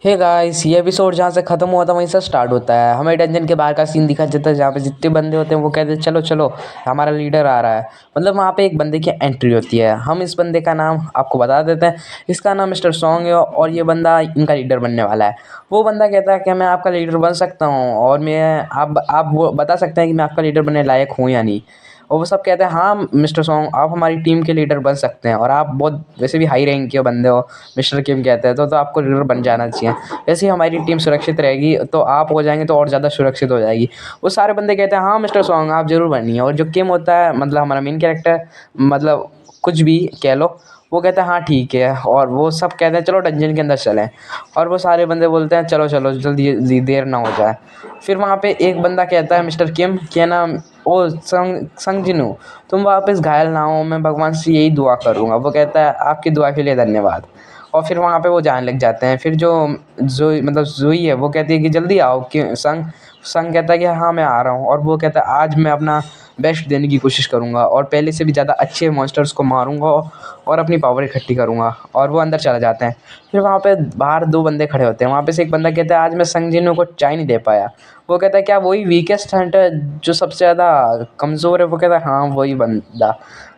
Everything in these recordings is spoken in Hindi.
हे गाइस, ये एपिसोड जहाँ से खत्म हुआ था वहीं से स्टार्ट होता है। हमें डंजन के बाहर का सीन दिखा जाता है जहाँ पे जितने बंदे होते हैं वो कहते हैं चलो चलो, हमारा लीडर आ रहा है। मतलब वहाँ पे एक बंदे की एंट्री होती है। हम इस बंदे का नाम आपको बता देते हैं। इसका नाम मिस्टर सॉन्ग है और ये बंदा इनका लीडर बनने वाला है। वो बंदा कहता है कि मैं आपका लीडर बन सकता हूँ और मैं आप वो बता सकते हैं कि मैं आपका लीडर बनने लायक हूँ या नहीं। और वो सब कहते हैं हाँ मिस्टर सॉन्ग, आप हमारी टीम के लीडर बन सकते हैं और आप बहुत वैसे भी हाई रैंक के बंदे हो। मिस्टर किम कहते हैं तो आपको लीडर बन जाना चाहिए। जैसे ही हमारी टीम सुरक्षित रहेगी तो आप हो जाएंगे तो और ज़्यादा सुरक्षित हो जाएगी। वो सारे बंदे कहते हैं हाँ मिस्टर सॉन्ग, आप ज़रूर बनिए। और जो किम होता है, मतलब हमारा मेन कैरेक्टर, मतलब कुछ भी कह लो, वो कहता है हाँ ठीक है। और वो सब कहते हैं चलो डंजन के अंदर चलें। और वो सारे बंदे बोलते हैं चलो चलो जल्दी देर ना हो जाए। फिर वहाँ पे एक बंदा कहता है मिस्टर किम क्या नाम, ओ संग संग जिनू, तुम वापस घायल ना हो, मैं भगवान से यही दुआ करूँगा। वो कहता है आपकी दुआ के लिए धन्यवाद। और फिर वहाँ पे वो जाने लग जाते हैं। फिर जो जोई, मतलब जोई है, वो कहती है कि जल्दी आओ। कि संग संग कहता है कि हाँ मैं आ रहा हूँ। और वो कहता है आज मैं अपना बेस्ट देने की कोशिश करूँगा और पहले से भी ज़्यादा अच्छे मॉन्स्टर्स को मारूँगा और अपनी पावर इकट्ठी करूँगा। और वो अंदर चला जाते हैं। फिर वहाँ पे बाहर दो बंदे खड़े होते हैं। वहाँ पे से एक बंदा कहता है आज मैं संग जिनू को चाय नहीं दे पाया। वो कहता है क्या वही वीकेस्ट हंटर जो सबसे ज़्यादा कमज़ोर है? वो कहता है हाँ वही बंदा।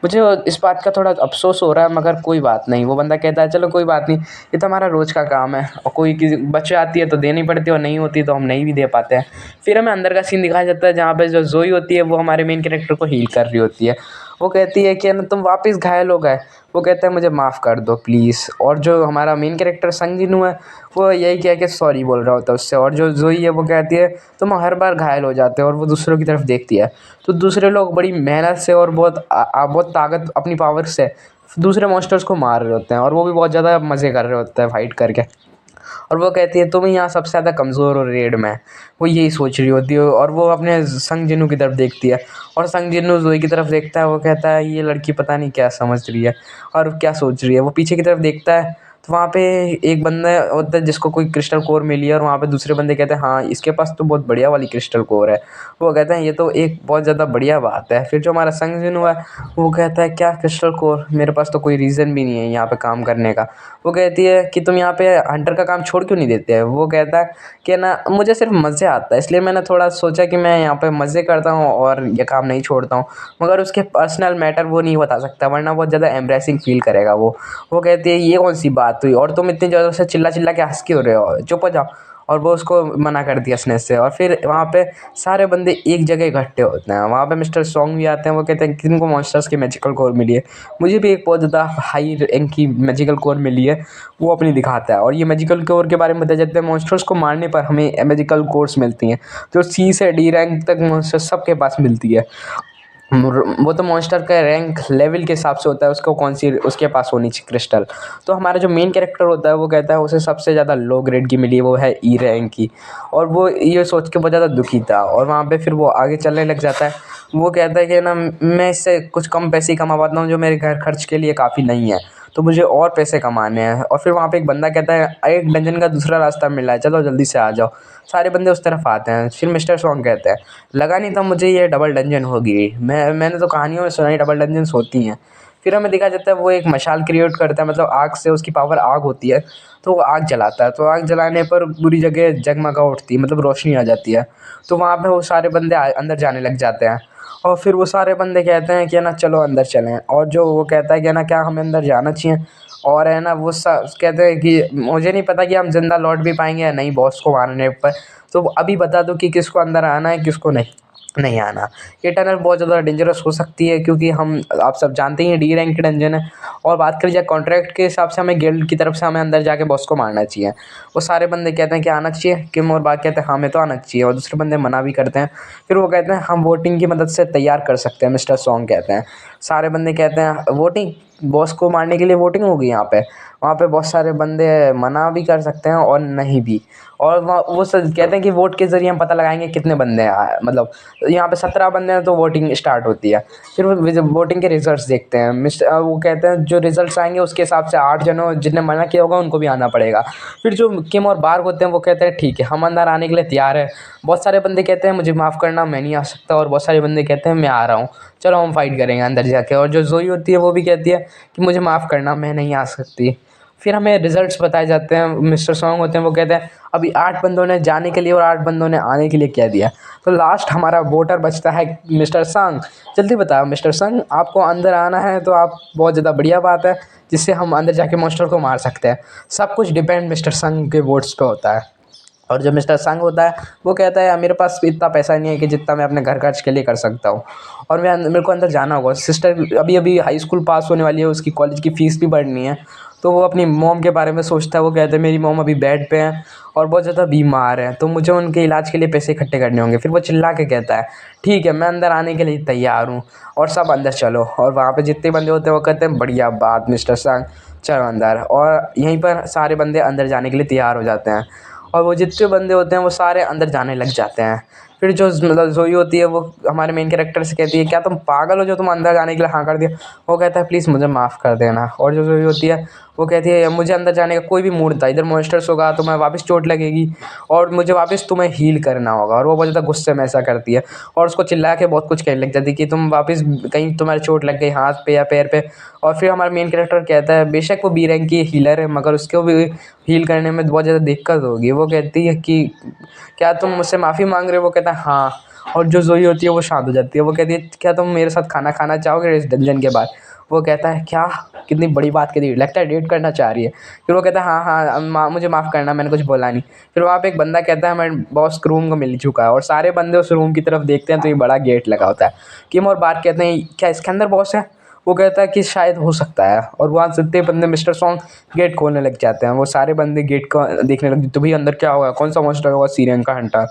मुझे इस बात का थोड़ा अफसोस हो रहा है मगर कोई बात नहीं। वो बंदा कहता है चलो कोई बात नहीं, ये तो हमारा रोज़ का काम है और कोई किसी बच्चे आती है तो देनी पड़ती है और नहीं होती तो हम नहीं भी दे पाते हैं। फिर हमें अंदर का सीन दिखाया जाता है जहाँ पे जो जोई होती है वो हमारे मेन कैरेक्टर को हील कर रही होती है। वो कहती है कि ना तुम वापस घायल हो गए। वो कहता है मुझे माफ़ कर दो प्लीज़। और जो हमारा मेन कैरेक्टर संग जिनू है वो यही कह के सॉरी बोल रहा होता है उससे। और जो जोई है वो कहती है तुम हर बार घायल हो जाते हो। और वो दूसरों की तरफ देखती है तो दूसरे लोग बड़ी मेहनत से और बहुत ताकत अपनी पावर से दूसरे मॉन्स्टर्स को मार रहे होते हैं और वो भी बहुत ज़्यादा मज़े कर रहे होते हैं फाइट करके। और वो कहती है तुम यहाँ सबसे ज़्यादा कमज़ोर हो रेड में। वो यही सोच रही होती है और वो अपने संग जिनू की तरफ देखती है और संग जिनू जोई की तरफ देखता है। वो कहता है ये लड़की पता नहीं क्या समझ रही है और क्या सोच रही है। वो पीछे की तरफ देखता है तो वहाँ पे एक बंदा होता है जिसको कोई क्रिस्टल कोर मिली है और वहाँ पे दूसरे बंदे कहते हैं हाँ इसके पास तो बहुत बढ़िया वाली क्रिस्टल कोर है। वो कहते हैं ये तो एक बहुत ज़्यादा बढ़िया बात है। फिर जो हमारा संग जिनू है वो कहता है क्या क्रिस्टल कोर, मेरे पास तो कोई रीज़न भी नहीं है यहाँ पे काम करने का। वो कहती है कि तुम यहाँ पे हंटर का काम छोड़ क्यों नहीं देते हैं? वो कहता है कि ना मुझे सिर्फ मज़े आता है इसलिए मैंने थोड़ा सोचा कि मैं यहाँ पे मज़े करता हूँ और ये काम नहीं छोड़ता हूँ। मगर उसके पर्सनल मैटर वो नहीं बता सकता वरना बहुत ज़्यादा एम्ब्रेसिंग फील करेगा वो। वो कहती है ये कौन सी बात हुई और तुम इतनी ज़ोर से चिल्ला चिल्ला के हंस क्यों रहे हो, चुप हो जाओ। और वो उसको मना कर दिया हंसने से। और फिर वहाँ पे सारे बंदे एक जगह इकट्ठे होते हैं। वहाँ पे मिस्टर सॉन्ग भी आते हैं। वो कहते हैं कि तुमको मॉन्स्टर्स की मैजिकल कोर मिली है, मुझे भी एक बहुत ज़्यादा हाई रैंक की मैजिकल कोर मिली है। वो अपनी दिखाता है और ये मैजिकल कोर के बारे में बताया जाता है मॉन्स्टर्स को मारने पर हमें मैजिकल कोर्स मिलती हैं जो सी से डी रैंक तक मॉन्स्टर सबके पास मिलती है। वो तो मॉन्स्टर का रैंक लेवल के हिसाब से होता है उसको कौन सी उसके पास होनी चाहिए क्रिस्टल। तो हमारा जो मेन कैरेक्टर होता है वो कहता है उसे सबसे ज़्यादा लो ग्रेड की मिली है, वो है ई रैंक की। और वो ये सोच के बहुत ज़्यादा दुखी था और वहाँ पे फिर वो आगे चलने लग जाता है। वो कहता है कि ना मैं इससे कुछ कम पैसे ही कमा पाता हूँ जो मेरे घर खर्च के लिए काफ़ी नहीं है, तो मुझे और पैसे कमाने हैं। और फिर वहाँ पे एक बंदा कहता है एक डंजन का दूसरा रास्ता मिला है, चलो जल्दी से आ जाओ। सारे बंदे उस तरफ आते हैं। फिर मिस्टर सॉन्ग कहते हैं लगा नहीं था मुझे ये डबल डंजन होगी, मैंने तो कहानियों में सुना ही डबल डंजन्स होती हैं। फिर हमें दिखा जाता है वो एक मशाल क्रिएट करता है, मतलब आग से, उसकी पावर आग होती है तो वो आग जलाता है। तो आग जलाने पर पूरी जगह जगमगा उठती है, मतलब रोशनी आ जाती है। तो वहाँ पे वो सारे बंदे अंदर जाने लग जाते हैं। और फिर वो सारे बंदे कहते हैं कि ना चलो अंदर चलें। और जो वो कहता है कि ना क्या हमें अंदर जाना चाहिए। और है ना वो कहते हैं कि मुझे नहीं पता कि हम जिंदा लौट भी पाएंगे या नहीं बॉस को मारने पर, तो अभी बता दो कि किसको अंदर आना है किसको नहीं नहीं आना। ये टनल बहुत ज़्यादा डेंजरस हो सकती है क्योंकि हम आप सब जानते ही हैं डी रैंक की डंजन है। और बात करी जाए कॉन्ट्रैक्ट के हिसाब से हमें गिल्ड की तरफ से हमें अंदर जाके बॉस को मारना चाहिए। वो सारे बंदे कहते हैं कि आना चाहिए, किम और बाकी कहते हैं हाँ हमें तो आना चाहिए, और दूसरे बंदे मना भी करते हैं। फिर वो कहते हैं हम वोटिंग की मदद से तैयार कर सकते हैं, मिस्टर सॉन्ग कहते हैं। सारे बंदे कहते हैं वोटिंग, बॉस को मारने के लिए वोटिंग होगी यहाँ पे। वहाँ पे बहुत सारे बंदे मना भी कर सकते हैं और नहीं भी। और वहाँ वो कहते हैं कि वोट के ज़रिए हम पता लगाएंगे कितने बंदे हैं, मतलब यहाँ पे 17 बंदे हैं तो वोटिंग स्टार्ट होती है। फिर वो वोटिंग के रिजल्ट्स देखते हैं। वो कहते हैं जो रिजल्ट्स आएंगे उसके हिसाब से 8 जनों जिनने मना किया होगा उनको भी आना पड़ेगा। फिर जो किम और बार्ग होते हैं वो कहते हैं ठीक है हम अंदर आने के लिए तैयार है। बहुत सारे बंदे कहते हैं मुझे माफ़ करना मैं नहीं आ सकता, और बहुत सारे बंदे कहते हैं मैं आ रहा हूँ, चलो हम फाइट करेंगे अंदर जाके। और जो जोई होती है वो भी कहती है कि मुझे माफ़ करना मैं नहीं आ सकती। फिर हमें रिजल्ट्स बताए जाते हैं। मिस्टर सॉन्ग होते हैं, वो कहते हैं अभी 8 बंदों ने जाने के लिए और 8 बंदों ने आने के लिए कह दिया। तो लास्ट हमारा वोटर बचता है मिस्टर संग। जल्दी बताओ मिस्टर संग, आपको अंदर आना है तो आप बहुत ज़्यादा बढ़िया बात है, जिससे हम अंदर जाके मॉन्स्टर को मार सकते हैं। सब कुछ डिपेंड मिस्टर संग के वोट्स पे होता है। और जो मिस्टर संग होता है वो कहता है मेरे पास इतना पैसा नहीं है कि जितना मैं अपने घर खर्च के लिए कर सकता हूँ, और मेरे को अंदर जाना होगा। सिस्टर अभी अभी हाई स्कूल पास होने वाली है, उसकी कॉलेज की फ़ीस भी भरनी है। तो वो अपनी मॉम के बारे में सोचता है। वो कहता है मेरी मॉम अभी बेड पे हैं और बहुत ज़्यादा बीमार है, तो मुझे उनके इलाज के लिए पैसे इकट्ठे करने होंगे। फिर वो चिल्ला के कहता है ठीक है, मैं अंदर आने के लिए तैयार हूँ, और सब अंदर चलो। और वहाँ पे जितने बंदे होते हैं वो कहते हैं बढ़िया बात मिस्टर संग, चलो अंदर। और यहीं पर सारे बंदे अंदर जाने के लिए तैयार हो जाते हैं, और वो जितने बंदे होते हैं वो सारे अंदर जाने लग जाते हैं। फिर जो मतलब जोई होती है वो हमारे मेन कैरेक्टर से कहती है क्या तुम पागल हो जो तुम अंदर जाने के लिए हाँ कर दिया। वो कहता है प्लीज़ मुझे माफ़ कर देना। और जो जोई होती है वो कहती है मुझे अंदर जाने का कोई भी मूड था, इधर मॉन्स्टर्स होगा तो मैं वापस चोट लगेगी और मुझे वापस तुम्हें हील करना होगा। और वो बहुत ज़्यादा गुस्से में ऐसा करती है और उसको चिल्ला के बहुत कुछ कहने लग जाती है कि तुम वापस कहीं तुम्हारी चोट लग गई हाथ पे या पैर पे। और फिर हमारा मेन कैरेक्टर कहता है बेशक वो बी रैंक की हीलर है मगर उसको भी हील करने में बहुत ज़्यादा दिक्कत होगी। वो कहती है कि क्या तुम मुझसे माफ़ी मांग रहे हो। वो कहता है हाँ। और जो जोई होती है वो शांत हो जाती है। वो कहती है क्या तुम मेरे साथ खाना खाना चाहोगे इस डंजन के बाद। वो कहता है क्या, कितनी बड़ी बात कह दी, लगता है डेट करना चाह रही है। फिर वो कहता है हाँ हाँ मुझे माफ़ करना, मैंने कुछ बोला नहीं। फिर वहाँ पे एक बंदा कहता है मैं बॉस रूम को मिल चुका है, और सारे बंदे उस रूम की तरफ देखते हैं तो ये बड़ा गेट लगा होता है। किम और बात कहते हैं क्या इसके अंदर बॉस है। वो कहता है कि शायद हो सकता है। और वहाँ से जितने बंदे मिस्टर सॉन्ग गेट खोलने लग जाते हैं, वो सारे बंदे गेट को देखने लग तो भाई अंदर क्या होगा, कौन सा मॉन्स्टर होगा, सीरियन का हंटर।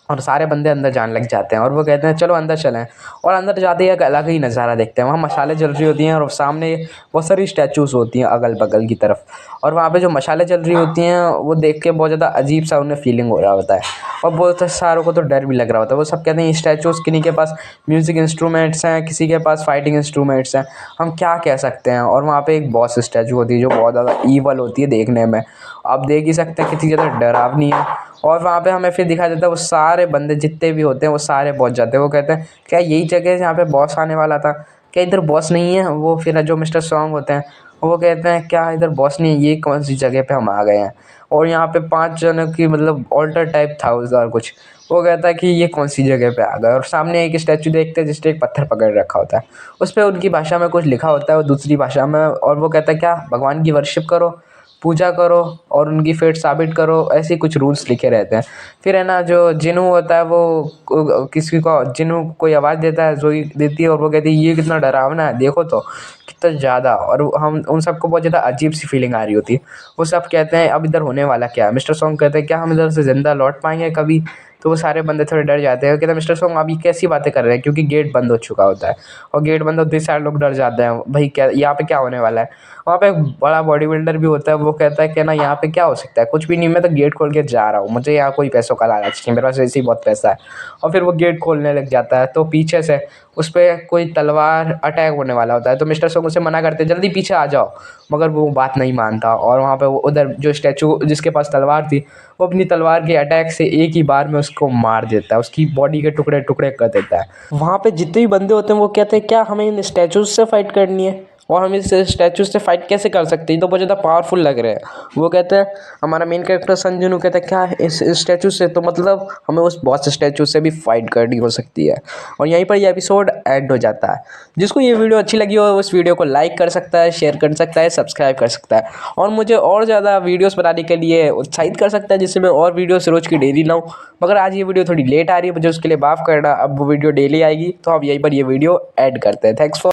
और सारे बंदे अंदर जाने लग जाते हैं और वो कहते हैं चलो अंदर चलें। और अंदर जाते ही एक अलग ही नज़ारा देखते हैं। वहाँ मशालें जल रही होती हैं और सामने बहुत सारी स्टैचूज़ होती हैं अगल बगल की तरफ। और वहाँ पे जो मशालें जल रही होती हैं वो देख के बहुत ज़्यादा अजीब सा उन्हें फीलिंग हो रहा होता है, और बहुत सारों को तो डर भी लग रहा होता है। वो सब कहते हैं स्टैचूज़ किन्हीं के पास म्यूज़िक इंस्ट्रूमेंट्स हैं, किसी के पास फाइटिंग इंस्ट्रूमेंट्स हैं, हम क्या कह सकते हैं। और वहाँ पे एक बॉस स्टैचू होती है जो बहुत ज़्यादा ईवल होती है देखने में, आप देख ही सकते हैं कितनी ज़्यादा डरावनी है। और वहाँ पे हमें फिर दिखाया जाता है वो सारे बंदे जितने भी होते हैं वो सारे पहुँच जाते हैं। वो कहते हैं क्या यही जगह है जहाँ पे बॉस आने वाला था, क्या इधर बॉस नहीं है। वो फिर जो मिस्टर सॉन्ग होते हैं वो कहते हैं क्या इधर बॉस नहीं है, ये कौन सी जगह पे हम आ गए हैं। और यहाँ पे 5 जनों की मतलब ऑल्टर टाइप था उसका कुछ। वो कहता है कि ये कौन सी जगह पे आ गए, और सामने एक स्टैचू देखते हैं जिसने एक पत्थर पकड़ रखा होता है, उस पर उनकी भाषा में कुछ लिखा होता है वो दूसरी भाषा में। और वो कहता है क्या भगवान की वर्शिप करो, पूजा करो और उनकी फेट साबित करो, ऐसे कुछ रूल्स लिखे रहते हैं। फिर है ना जो जिन्नू होता है वो किसी को जिन्नू कोई आवाज़ देता है, जोई देती है और वो कहती है ये कितना डरावना है देखो तो कितना ज़्यादा। और हम उन सबको बहुत ज़्यादा अजीब सी फीलिंग आ रही होती है। वो सब कहते हैं अब इधर होने वाला क्या है। मिस्टर सॉन्ग कहते हैं क्या हम इधर से ज़िंदा लौट पाएंगे कभी। तो वो सारे बंदे थोड़े डर जाते हैं। कहते हैं मिस्टर सॉन्ग अभी कैसी बातें कर रहे हैं, क्योंकि गेट बंद हो चुका होता है और गेट बंद होते ही सारे लोग डर जाते हैं भाई क्या यहाँ पे क्या होने वाला है। वहाँ पे एक बड़ा बॉडी बिल्डर भी होता है, वो कहता है कि ना यहाँ पे क्या हो सकता है, कुछ भी नहीं, मैं तो गेट खोल के जा रहा हूँ, मुझे यहाँ कोई पैसों का लालच नहीं, मेरे पास ऐसे ही बहुत पैसा है। और फिर वो गेट खोलने लग जाता है तो पीछे से उस पर कोई तलवार अटैक होने वाला होता है। तो मिस्टर सोंग उसे मना करते हैं जल्दी पीछे आ जाओ, मगर वो बात नहीं मानता। और वहाँ पे वो उधर जो स्टैचू जिसके पास तलवार थी वो अपनी तलवार के अटैक से एक ही बार में उसको मार देता है, उसकी बॉडी के टुकड़े टुकड़े कर देता है। वहाँ पे जितने भी बंदे होते हैं वो कहते हैं क्या हमें इन स्टैचूज से फाइट करनी है, और हम इस स्टैचू से फाइट कैसे कर सकते हैं, तो बहुत ज़्यादा पावरफुल लग रहे हैं। वो कहते हैं हमारा मेन कैरेक्टर संजुनू कहता है क्या इस स्टैचू से, तो मतलब हमें उस बॉस स्टैचू से भी फाइट करनी हो सकती है। और यहीं पर ये एपिसोड एंड हो जाता है। जिसको ये वीडियो अच्छी लगी हो उस वीडियो को लाइक कर सकता है, शेयर कर सकता है, सब्सक्राइब कर सकता है, और मुझे और ज़्यादा वीडियोस बनाने के लिए उत्साहित कर सकता है जिससे मैं और वीडियोस रोज़ की डेली लाऊं। मगर आज ये वीडियो थोड़ी लेट आ रही है, मुझे उसके लिए माफ़ करना। अब वो वीडियो डेली आएगी, तो अब यहीं पर ये वीडियो ऐड करते हैं। Thanks for